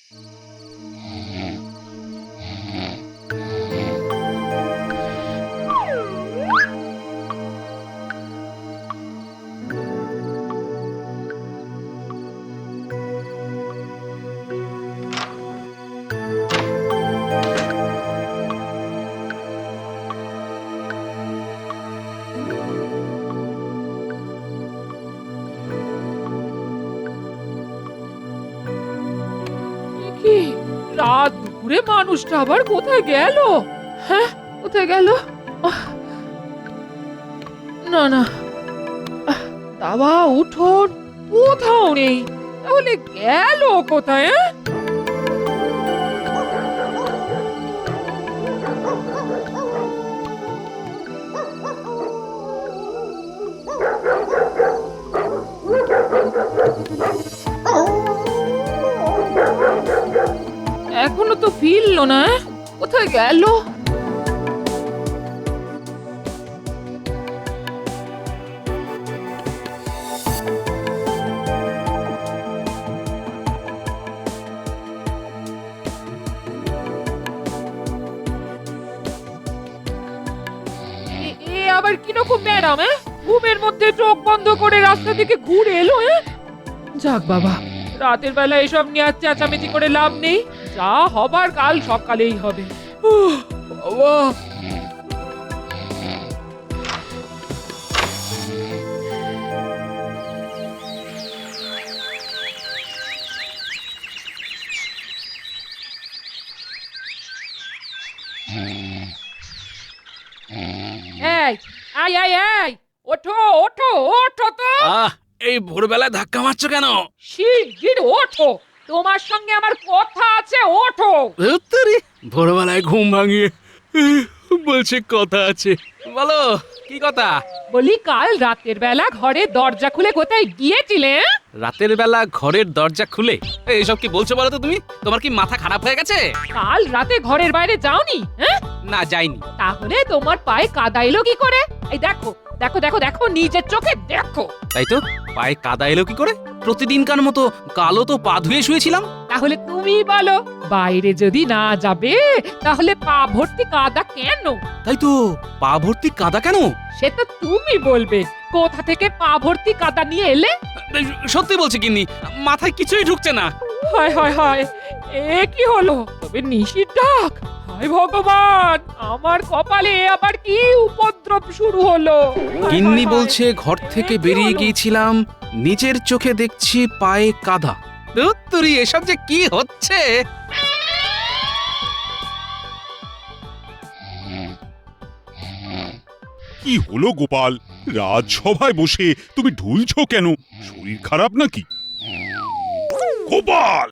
কি রাত দুপুরে মানুষটা আবার কোথায় গেল? হ্যাঁ, কোথায় গেল? না না, দাওয়া উঠোন কোথাও নেই, তাহলে গেল কোথায়? এখনো তো ফিরলো না, কোথায় গেল? আবার কিরকম ম্যাডাম? ঘুমের মধ্যে চোখ বন্ধ করে রাস্তা থেকে ঘুরে এলো। যাক বাবা, রাতের বেলা এসব নিয়ে আর চেঁচামেচি করে লাভ নেই, যা হবার কাল সকালেই হবে। বাবা, এই আয় আয় আয়, ওঠো ওঠো ওঠো তো। এই ভোরবেলায় ধাক্কা মারছো কেন? শিগগির ওঠো, তোমার সঙ্গে আমার কথা আছে, ওঠো। ধুত্তেরি, ভোরবেলায় ঘুম ভাঙিয়ে বলছে কথা আছে। বলো কি কথা? বলি কাল রাতের বেলা ঘরের দরজা খুলে কোথায় গিয়েছিলে? রাতের বেলা ঘরের দরজা খুলে? এইসব কি বলছো বলো তো তুমি? তোমার কি মাথা খারাপ হয়ে গেছে? কাল রাতে ঘরের বাইরে যাওনি? না, যাইনি। তাহলে তোমার পায়ে কাদা এলো কি করে? এই দেখো দেখো দেখো দেখো, নিজের চোখে দেখো। তাই তো, পায়ে কাদা এলো কি করে? প্রতিদিনকার মতো কালও তো পা ধুয়ে শুয়েছিলাম। তাহলে তুমি বলো, বাইরে যদি না যাবে তাহলে পা ভর্তি কাদা কেন? তাই তো, পা ভর্তি কাদা কেন? সে তো তুমি বলবে। কোথা থেকে পা ভর্তি কাদা নিয়ে এলে? সত্যি বলছি গিন্নি, মাথায় কিছুই ঢুকছে না। হায় হায় হায়, এ কি হলো? তবে নিশির ডাক? হায় ভগবান, আমার কপালে আবার কি উপদ্রব শুরু হলো? গিন্নি বলছে ঘর থেকে বেরিয়ে গিয়েছিলাম, নিজের চোখে দেখছি পায়ে কাদা। ধুত্তুরি, এসব যে কি হচ্ছে! কি হলো গোপাল? রাজসভায় বসে তুমি ঢুলছো কেন? শরীর খারাপ নাকি? গোপাল,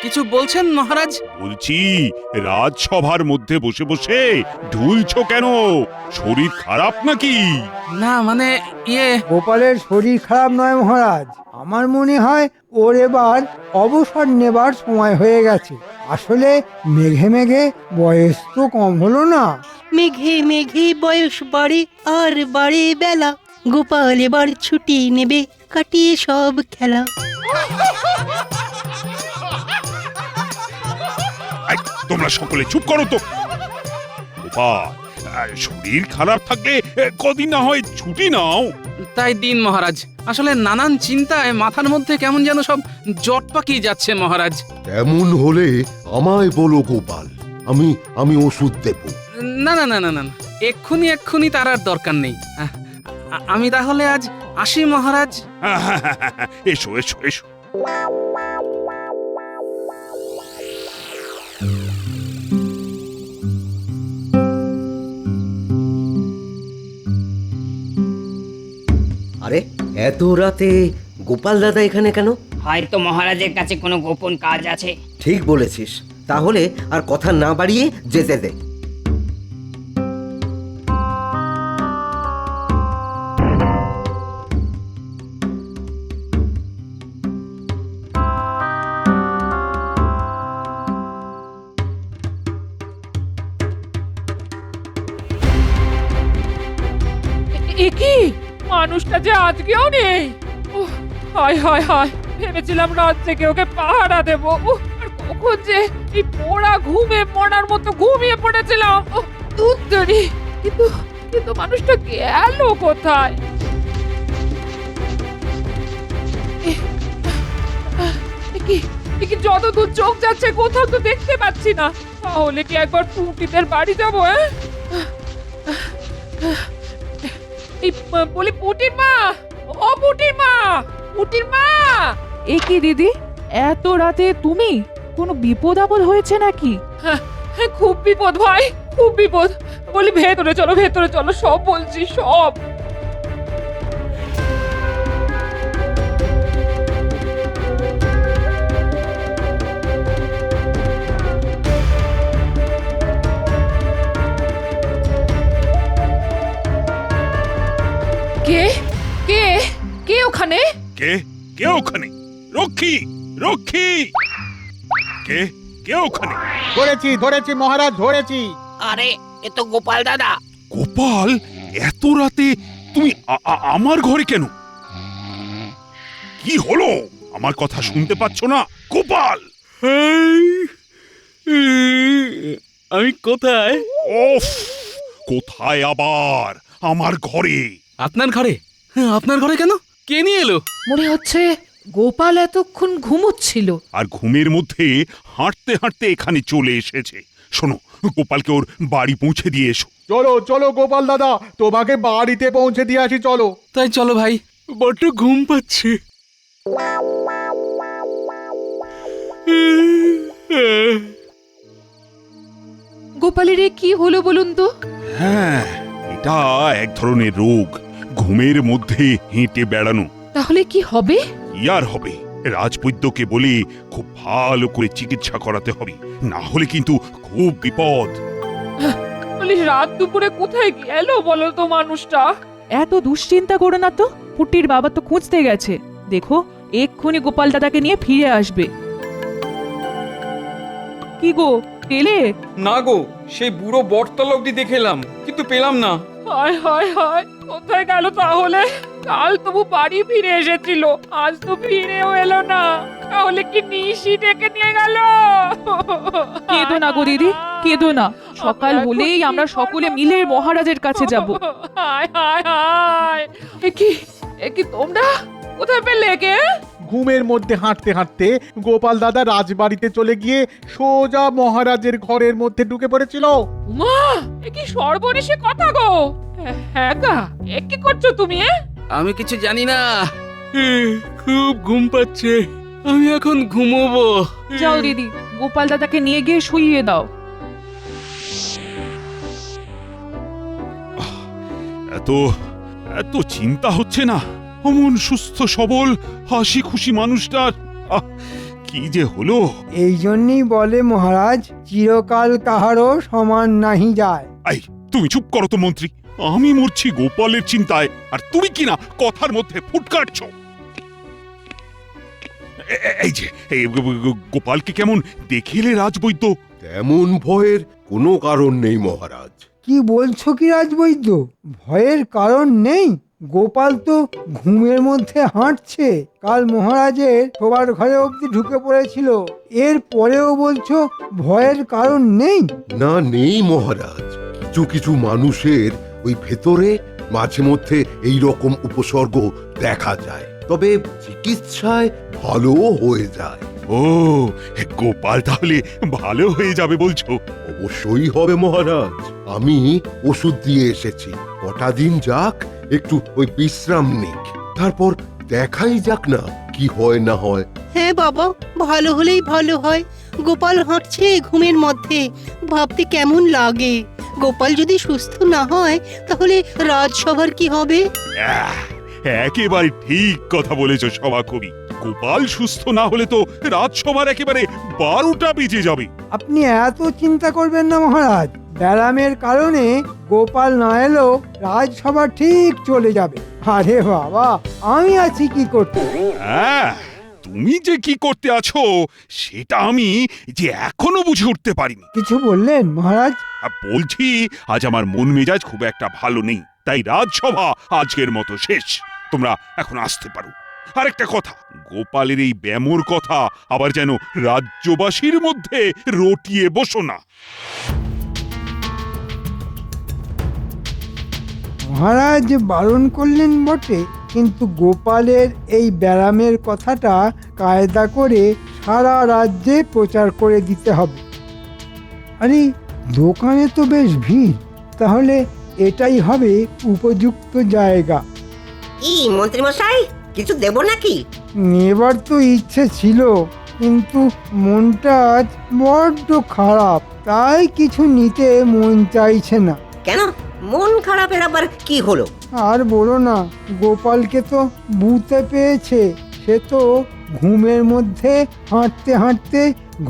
কিছু বলছেন মহারাজ? বলছি রাজসভার মধ্যে বসে বসে ঢুলছো কেন? শরীর খারাপ নাকি? না মানে গোপালের শরীর খারাপ নয় মহারাজ, আমার মনে হয় ওর এবার অবসর নেবার সময় হয়ে গেছে। আসলে মেঘে মেঘে বয়স তো কম হলো না। মেঘে মেঘে বয়স বাড়ে আর বাড়ে বেলা, গোপাল এবার ছুটি নেবে, কাটিয়ে সব খেলা। তোমরা সকলে চুপ করো তো। গোপাল, শরীর খারাপ থাকলে কদিন না হয় ছুটি নাও। তাই দিন মহারাজ, আসলে নানান চিন্তায় মাথার মধ্যে কেমন যেন সব জট পাকিয়ে যাচ্ছে মহারাজ। এমন হলে আমায় বলো গোপাল, আমি আমি ওষুধ দেব। না না না না না, এক্ষুনি তার আর দরকার নেই। আমি তাহলে আজ আসি মহারাজ। এসো এসো এসো। আরে এত রাতে গোপাল দাদা এখানে কেন? হয়তো মহারাজের কাছে কোনো গোপন কাজ আছে। ঠিক বলেছিস, তাহলে আর কথা না বাড়িয়ে যেতে দে। এ কি, মানুষটা যে আজকেও নেই। হায় হায় হায়, ভেবেছিলাম রাত জেগে ওকে পাহারা দেবো আর কখন যে এই পোড়া ঘুমে মরার মতো ঘুমিয়ে পড়েছিলাম উত্তরি কিন্তু কিন্তু মানুষটা গেল কোথায় কি যত দূর চোখ যাচ্ছে কোথাও তো দেখতে পাচ্ছি না তাহলে কি একবার পুটিদের বাড়ি যাবো এই বলি পুটির মা ও পুটির মা পুটির মা এ কি দিদি এত রাতে তুমি কোনো বিপদ আপদ হয়েছে নাকি? হ্যাঁ, খুব বিপদ ভাই খুব বিপদ বলি ভেতরে চলো সব বলছি সব কে কে কে ওখানে কে কে ওখানে? রক্ষী রক্ষী কে কে ওখানে? ধরেছি মহারাজ, ধরেছি। আরে এ তো গোপাল দাদা। গোপাল, এত রাতে তুমি আমার ঘরে কেন? কি হলো? আমার কথা শুনতে পাচ্ছ না? গোপাল, আমি কোথায়? ওফ, কোথায় আবার? আমার ঘরে। আপনার ঘরে? আপনার ঘরে কেন? কে নিয়ে এলো? মনে হচ্ছে গোপাল এতক্ষণ ঘুমোচ্ছিল আর ঘুমের মধ্যে হাঁটতে হাঁটতে এখানে চলে এসেছে। শোনো, গোপালকে ওর বাড়ি পৌঁছে দিয়ে এসো। চলো চলো গোপাল দাদা, তোমাকে বাড়িতে পৌঁছে দিয়ে আসি, চলো। তাই চলো ভাই, বড্ড ঘুম পাচ্ছে। গোপালের এ কি হলো বলুন তো হ্যাঁ, এটা এক ধরনের রোগ, ঘুমের মধ্যে হেঁটে বেড়ানো। তাহলে কি হবে কি আর হবে? রাজবৈদ্যকে বলে খুব ভালো করে চিকিৎসা করাতে হবে, না হলে কিন্তু খুব বিপদ। বলি রাত দুপুরে কোথায় গেল বলো তো মানুষটা এত দুশ্চিন্তা করো না তো, পুটির বাবা তো খুঁজতে গেছে, দেখো এক্ষুনি গোপাল দাদাকে নিয়ে ফিরে আসবে। কি গো, পেলে? না গো, সেই বুড়ো বটতলা অব্দি দেখেলাম, কিন্তু পেলাম না। হায় হায় হায় কোথায় গেল তাহলে? কাল তবু বাড়ি ফিরে এসেছিল, আজ তো ফিরেও এলো না। তাহলে কি নিশি ডেকে নিয়ে গেল? কেঁদো না গো দিদি, কেঁদো না, সকাল হলেই আমরা সকলে মিলে মহারাজের কাছে যাব। হায় হায় হায়, এ কি তোমরা কোথায় পেলে কে? ঘুমের মধ্যে হাঁটতে হাঁটতে গোপাল দাদা রাজবাড়িতে চলে গিয়ে সোজা মহারাজের ঘরের মধ্যে ঢুকে পড়েছিল। মা, এ কি সর্বনেশে কথা গো? হ্যাঁ গা, এ কি করছো তুমি? আমি কিছু জানি না, খুব ঘুম পাচ্ছে, আমি এখন ঘুমোবো। যাও দিদি, গোপাল দাদাকে নিয়ে গিয়ে শুইয়ে দাও। এত এত চিন্তা হচ্ছে না? অমন সুস্থ সবল হাসি খুশি মানুষটার কি যে হলো? এই জন্যই বলে মহারাজ, চিরকাল কাহারও সমান নাহি যায়। এই, তুমি চুপ করো তো মন্ত্রী। আমি মরছি গোপালের চিন্তায়, আর তুমি কি না কথার মধ্যে ফুট কাটছো। এই যে গোপালকে কেমন দেখেলে রাজবৈদ্য? তেমন ভয়ের কোনো কারণ নেই মহারাজ। কি বলছো কি রাজবৈদ্য? ভয়ের কারণ নেই? গোপাল তো ঘুমের মধ্যে হাঁটছে, কাল মহারাজের শোবার ঘরে অবধি ঢুকে পড়েছিল, এর পরেও বলছো ভয়ের কারণ নেই? না, নেই মহারাজ। কিছু কিছু মানুষের ওই ভেতরে মাঝে মধ্যে এই রকম উপসর্গ দেখা যায়, তবে চিকিৎসায় ভালো হয়ে যায়। ও, গোপাল তাহলে ভালো হয়ে যাবে বলছো? অবশ্যই হবে মহারাজ। আমি ওষুধ দিয়ে এসেছি, কটা দিন যাক, একটু ওই বিশ্রাম নিক, তারপর দেখাই যাক না কি হয় না হয়। হ্যাঁ বাবা, ভালো হলেই ভালো হয়। গোপাল হাঁটছে ঘুমের মধ্যে, ভাবতে কেমন লাগে। গোপাল যদি সুস্থ না হয় তাহলে রাজসভার কি হবে? একেবারে ঠিক কথা বলেছ সভাকবি। গোপাল সুস্থ না হলে তো রাজসভার একেবারে 12টা বেজে যাবে। আপনি এত চিন্তা করবেন না মহারাজ, ব্যারামের কারণে গোপাল না এলেও রাজসভা ঠিক চলে যাবে। আরে বাবা, আমি আছি কি করতে। হ্যাঁ, তুমি যে কি করতে আছো সেটা আমি যে এখনো বুঝে উঠতে পারিনি। কিছু বললেন মহারাজ? বলছি, আজ আমার মন মেজাজ খুব একটা ভালো নেই, তাই রাজসভা আজকের মতো শেষ। তোমরা এখন আসতে পারো। আরেকটা কথা, গোপালের এই ব্যামোর কথা আবার যেন রাজ্যবাসীর মধ্যে রটিয়ে বসো না। মহারাজ বারণ করলেন বটে, কিন্তু গোপালের এই ব্যারামের কথাটা কায়দা করে সারা রাজ্যে প্রচার করে দিতে হবে। আরে দোকানে তো বেশ ভিড়, তাহলে এটাই হবে উপযুক্ত জায়গা। কি মন্ত্রী মশাই, কিছু দেব নাকি? নেবার তো ইচ্ছে ছিল, কিন্তু মনটা আজ বড্ড খারাপ, তাই কিছু নিতে মন চাইছে না। কেন, মন খারাপের আবার কি হলো? আর বলো না, গোপালকে তো বুঝতে পেয়েছে। সে তো ঘুমের মধ্যে হাঁটতে হাঁটতে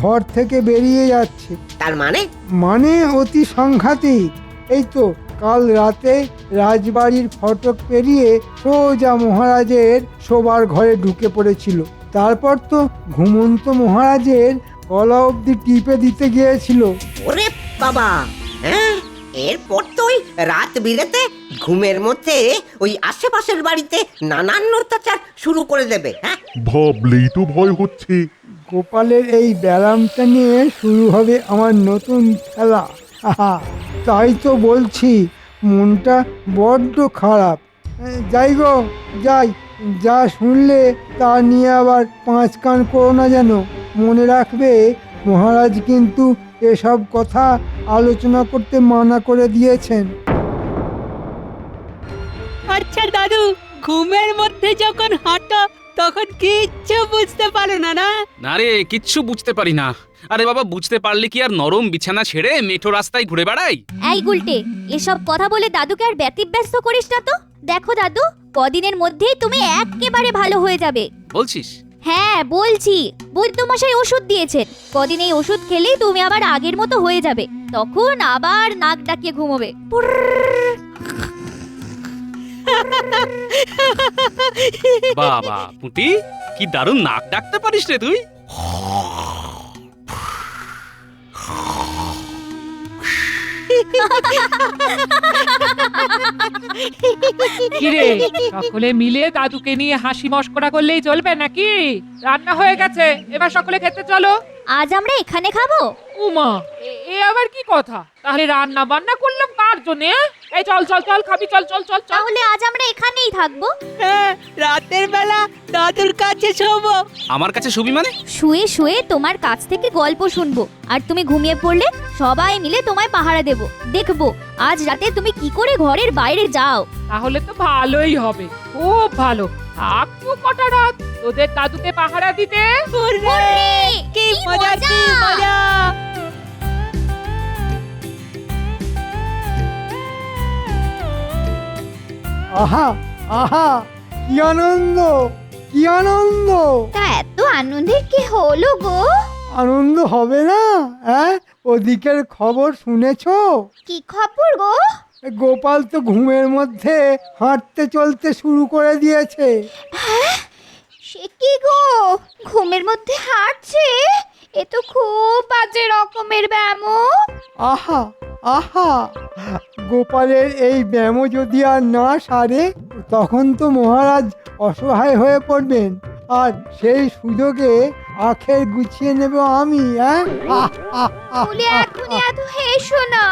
ঘর থেকে বেরিয়ে যাচ্ছে। তার মানে? মানে অতি সাংঘাতিক। এই তো কাল রাতে রাজবাড়ির ফটক পেরিয়ে সোজা মহারাজের শোবার ঘরে ঢুকে পড়েছিল। তারপর তো ঘুমন্ত মহারাজের গলা অবধি টিপে দিতে গিয়েছিল। ওরে বাবা, হ্যাঁ, এরপর তো ওই রাত বিরেতে ঘুমের মধ্যে ওই আশেপাশের বাড়িতে নানান অত্যাচার শুরু করে দেবে। হ্যাঁ, ভাবলেই তো ভয় হচ্ছে। গোপালের এই ব্যারামটা নিয়ে শুরু হবে আমার নতুন খেলা। আহা, তাই তো বলছি, মনটা বড্ড খারাপ। যাই গো যাই, যা শুনলে তা নিয়ে আবার পাঁচ কান করো না যেন। মনে রাখবে, মহারাজ কিন্তু এসব কথা আলোচনা করতে মানা করে দিয়েছেন। আচ্ছা দাদু, ঘুমের মধ্যে যখন হাঁটো তখন কিচ্ছু বুঝতে পারো না, না? না রে, কিচ্ছু বুঝতে পারি না। আরে বাবা, বুঝতে পারলে কি আর নরম বিছানা ছেড়ে মেঠো রাস্তায় ঘুরে বেড়াই? এই গুলটে, এসব কথা বলে দাদুকে আর ব্যতিব্যস্ত করিস না তো। দেখো দাদু, কদিনের মধ্যেই তুমি একেবারে ভালো হয়ে যাবে। বলছিস? হ্যাঁ বলছি, বৈদ্যমশাই ওষুধ দিয়েছেন। কদিন এই ওষুধ খেলেই তুমি আবার আগের মতো হয়ে যাবে। তখন আবার নাক ডাকিয়ে ঘুমোবে। বাবা পুঁটি, কি দারুণ নাক ডাকতে পারিস রে তুই। কিরে, সকলে মিলে দাদুকে নিয়ে হাসি মশকরা করলেই চলবে নাকি? রান্না হয়ে গেছে, এবার সকলে খেতে চলো। আজ আমরা এখানে খাবো? উমা, এ আবার কি কথা? তাহলে রান্না বান্না করলাম কার জন্য? এই চল চল চল, খাবি, চল চল চল চল। তাহলে আজ আমরা এখানেই থাকবো। হ্যাঁ, রাতের বেলা দাদুর কাছে শোবো। আমার কাছে শুবি মানে? শুয়ে শুয়ে তোমার কাছ থেকে গল্প শুনবো, আর তুমি ঘুমিয়ে পড়লে সবাই মিলে তোমায় পাহারা দেব। দেখবো আজ রাতে তুমি কি করে ঘরের বাইরে যাও। তাহলে তো ভালোই হবে, খুব ভালো। থাকবো কটা রাত তোদের দাদুকে পাহারা দিতে। কি মজা, কি মজা! আহা আহা, কি আনন্দ, কি আনন্দ! তা এত আনন্দের কি হলো গো? আনন্দ হবে না? হ্যাঁ, ওদিকের খবর শুনেছো? কি খবর গো? গোপাল তো ঘুমের মধ্যে হাঁটতে চলতে শুরু করে দিয়েছে। সে কি গো, ঘুমের মধ্যে হাঁটছে? এ তো খুব বাজে রকমের ব্যায়াম। আহা আহা, গোপালের এই ব্যায়াম যদি আর না সারে, তখন তো মহারাজ অসহায় হয়ে পড়বেন, আর সেই সুযোগে আখের গুছিয়ে নেব আমি। হ্যাঁ, বলে এখনই এত হেসো না,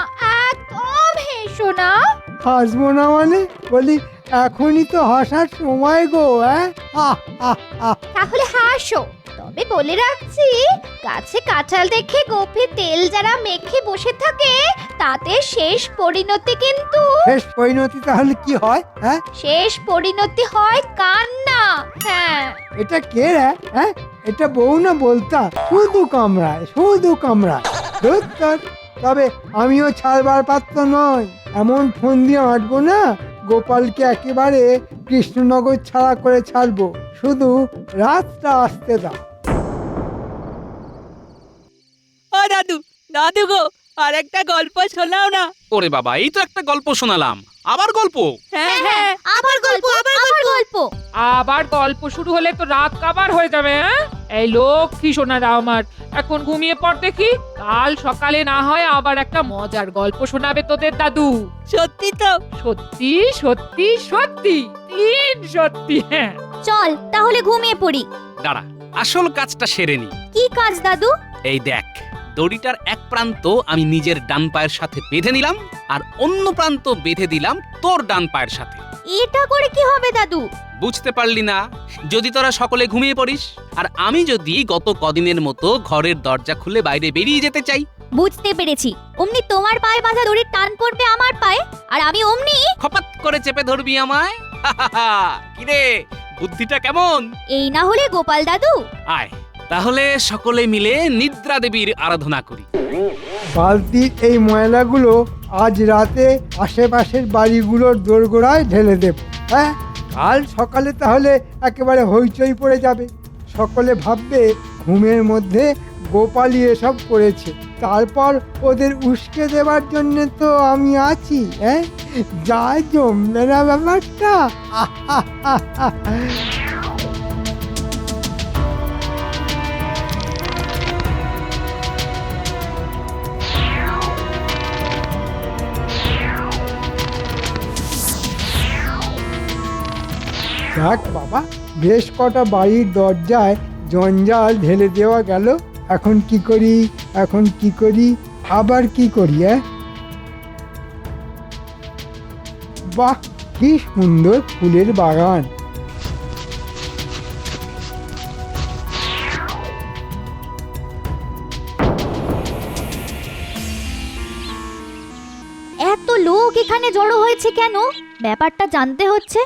একদম হেসো না। হাসবো না মানে? বলি এখনই তো হাসার সময় গো। হ্যাঁ, তাহলে হাসো, তবে বলে রাখছি, গাছে কাঁঠাল দেখে গোফে তেল যারা মেখে বসে থাকে, তাতে শেষ পরিণতি কিন্তু শেষ পরিণতি তাহলে কি হয়? হ্যাঁ, শেষ পরিণতি হয় কান্না। হ্যাঁ, এটা কে রে? হ্যাঁ, এটা বউ না বলতা? শুধু কামড়ায়, শুধু কামড়ায়। ধুর তোর। তবে আমিও ছাড়বার পাত্র নই। এমন ফোন দিয়ে আঁটবো না, গোপালকে একেবারে কৃষ্ণনগর ছাড়া করে ছাড়বো। শুধু রাতটা আসতে দাও। ও দাদু, দাদু গো, আর একটা গল্প শোনাও না। ওরে বাবা, এই তো একটা গল্প শোনালাম, আবার গল্প? হ্যাঁ হ্যাঁ, আবার গল্প, আবার গল্প। আবার গল্প শুরু হলে তো রাত কাবার হয়ে যাবে। হ্যাঁ, এই লক্ষ্মী সোনারা আমার, এখন ঘুমিয়ে পড় দেখি। কাল সকালে না হয় আবার একটা মজার গল্প শোনাবে তোদের দাদু। সত্যি তো? সত্যি সত্যি সত্যি, তিন সত্যি। হ্যাঁ চল তাহলে ঘুমিয়ে পড়ি। দাঁড়া, আসল কাজটা সেরে নি। কি কাজ দাদু? এই দেখ, দড়িটার এক প্রান্ত আমি নিজের ডান পায়ের সাথে বেঁধে নিলাম, আর অন্য প্রান্ত বেঁধে দিলাম তোর ডান পায়ের সাথে। এটা করে কি হবে দাদু? বুঝতে পারলি না? যদি তোরা সকলে ঘুমিয়ে পড়িস, আর আমি যদি গত কদিনের মতো ঘরের দরজা খুলে বাইরে বেরিয়ে যেতে চাই। বুঝতে পেরেছি। অমনি তোমার পায়ে বাঁধা দড়ির টান পড়বে আমার পায়ে, আর আমি অমনি খপাত করে চেপে ধরবি আমায়। কিরে, বুদ্ধিটা কেমন? এই না হলে গোপাল দাদু। আয় তাহলে সকলে মিলে নিদ্রা দেবীর আরাধনা করি। বালতির এই ময়লাগুলো আজ রাতে আশেপাশের বাড়িগুলোর দোরগোড়ায় ঢেলে দেব। হ্যাঁ, কাল সকালে তাহলে একেবারে হইচই পড়ে যাবে। সকলে ভাববে ঘুমের মধ্যে গোপালই এসব করেছে। তারপর ওদের উস্কে দেওয়ার জন্য তো আমি আছি। হ্যাঁ, যা জমবে না ব্যাপারটা। দেখ বাবা, বেশ কটা বাড়ির দরজায় জঞ্জাল ঢেলে দেওয়া গেল। এখন কি করি, এখন কি করি, আবার কি করি? বাহ, কি সুন্দর ফুলের বাগান। এত লোক এখানে জড়ো হয়েছে কেন? ব্যাপারটা জানতে হচ্ছে।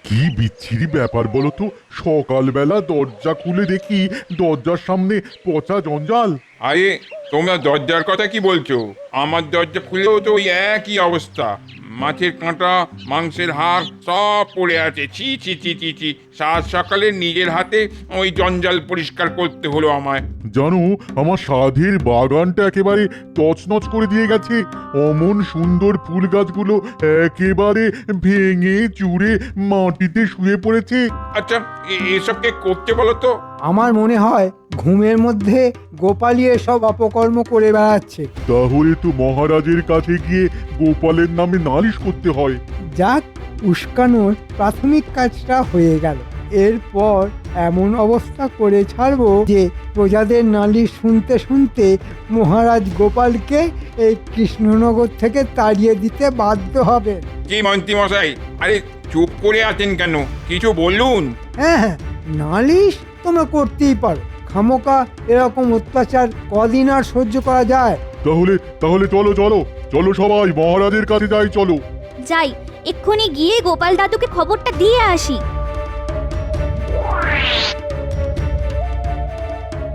কি বিচ্ছিরি ব্যাপার বলো তো, সকালবেলা দরজা খুলে দেখি দরজার সামনে পচা জঞ্জাল। আরে তোমরা দরজার কথা কি বলছো? আমার দরজা খুলেও তো ওই একই অবস্থা। মাছের কাঁটা, মাংসের হাড় সব পড়ে আছে। ছি ছি ছি ছি ছি, সাত সকালে নিজের হাতে ওই জঞ্জাল পরিষ্কার করতে হলো আমায়। জানো, আমার সাধের বাগানটা একেবারে তছনছ করে দিয়ে গেছে। অমন সুন্দর ফুল গাছগুলো একেবারে ভেঙে চুরে মাটিতে শুয়ে পড়েছে। আচ্ছা, এসব কে করতে বলো তো? আমার মনে হয় ঘুমের মধ্যে গোপালই এসব অপকর্ম করে বেড়াচ্ছে। তাহলে তো মহারাজের কাছে গিয়ে গোপালের নামে নালিশ করতে হয়। যাক, উস্কানোর প্রাথমিক কাজটা হয়ে গেল। এরপর এমন অবস্থা করে ছাড়বো যে প্রজাদের নালিশ শুনতে শুনতে মহারাজ গোপালকে এই কৃষ্ণনগর থেকে তাড়িয়ে দিতে বাধ্য হবেন। কি মন্ত্রী মশাই, আরে চুপ করে আছেন কেন? কিছু বলুন। হ্যাঁ হ্যাঁ, নালিশ তোমরা করতেই পারো। খামোকা এরকম অত্যাচার কদিন আর সহ্য করা যায়? তাহলে তাহলে চলো চলো চলো সবাই মহারাজের কাছে যাই, চলো। যাই, এক্ষুনি গিয়ে গোপাল দাদুকে খবরটা দিয়ে আসি।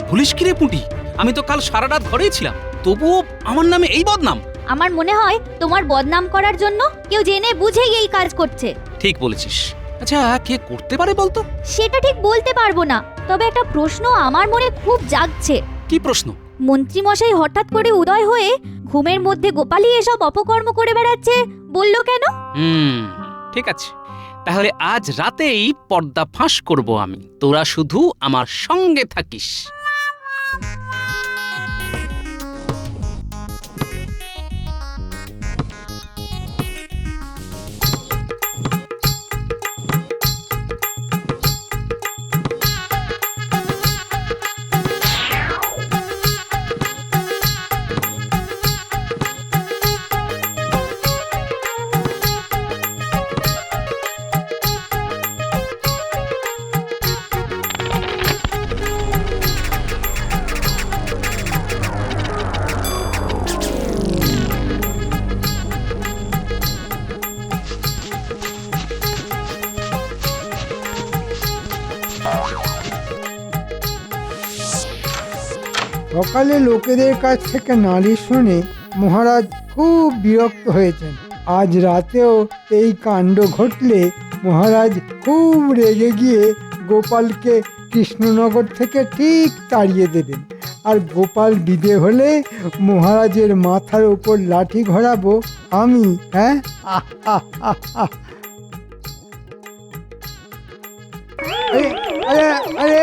ভুলিস কি রে পুঁটি, আমি তো কাল সারা রাত ঘরেই ছিলাম, তবুও আমার নামে এই বদনাম। আমার মনে হয় তোমার বদনাম করার জন্য কেউ জেনে বুঝেই এই কাজ করছে। ঠিক বলেছিস। আচ্ছা, কে করতে পারে বলতো? সেটা ঠিক বলতে পারবো না, তবে একটা প্রশ্ন আমার মনে খুব জাগছে। কি প্রশ্ন? মন্ত্রী মশাই হঠাৎ করে উদয় হয়ে ঘুমের মধ্যে গোপালই এসব অপকর্ম করে বেড়াচ্ছে বললো কেন? ঠিক আছে, তাহলে আজ রাতেই পর্দা ফাঁস করব আমি। তোরা শুধু আমার সঙ্গে থাকিস। সকালে লোকেদের কাছ থেকে নালিশ শুনে মহারাজ খুব বিরক্ত হয়েছেন। আজ রাতেও এই কাণ্ড ঘটলে মহারাজ খুব রেগে গিয়ে গোপালকে কৃষ্ণনগর থেকে ঠিক তাড়িয়ে দেবেন। আর গোপাল বিদে হলে মহারাজের মাথার উপর লাঠি ঘোরাবো আমি। হ্যাঁ, আরে আরে আরে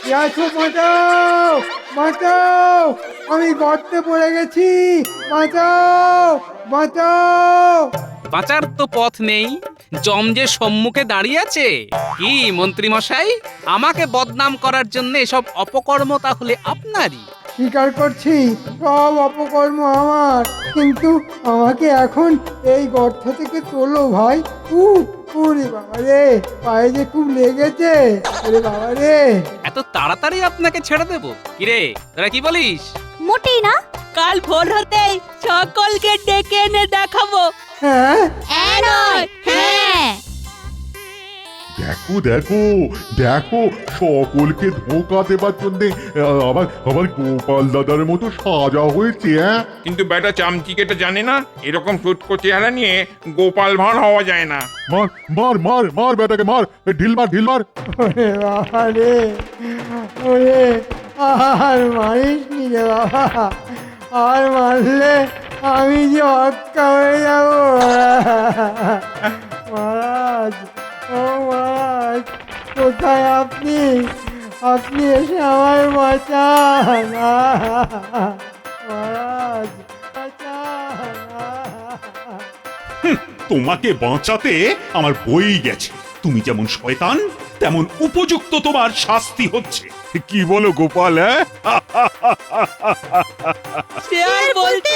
কে আছো? বাঁচাও, বাঁচাও, আমি গর্তে পড়ে গেছি, বাঁচাও, বাঁচাও। বাঁচার তো পথ নেই, জম যে সম্মুখে দাঁড়িয়ে আছে। কি মন্ত্রী মশাই, আমাকে বদনাম করার জন্য এসব অপকর্ম তাহলে আপনারই? স্বীকার করছি সব অপকর্ম আমার, কিন্তু আমাকে এখন এই গর্ত থেকে তোলো ভাই। ওরে বাবা রে, পায়ে যে খুব লেগেছে। ওরে বাবা রে। এত তাড়াতাড়ি আপনাকে ছেড়ে দেবো? কিরে তোরা কি বলিস? মোটেই না। কাল ভোর হতেই সকলকে ডেকে এনে দেখাবো। হ্যাঁ, হ্যাঁ। দেখো দেখো দেখো, সকলকে ধোঁকা দেবার জন্যে আবার আবার গোপাল দাদার মতো সাজা হয়েছে। কিন্তু বেটা চামচিকেটা জানে না এরকম ফুটকো চেহারা নিয়ে গোপাল ভাঁড় হওয়া যায় না। মার মার মার মার বেটাকে মার, ঢিল মার ঢিল মার। ওরে বাবা রে, ওরে আর মারিস নি রে বাবা, আর মারলে আমি যে অক্কা হয়ে যাব। মহারাজ, ও মহারাজ, কোথায় আপনি? আপনি এসে আমায় বাঁচান মহারাজ, বাঁচান। তোমাকে বাঁচাতে আমার বই গেছে। তুমি যেমন শয়তান, তেমন উপযুক্ত তোমার শাস্তি হচ্ছে। কি বলো গোপাল? সে আর বলতে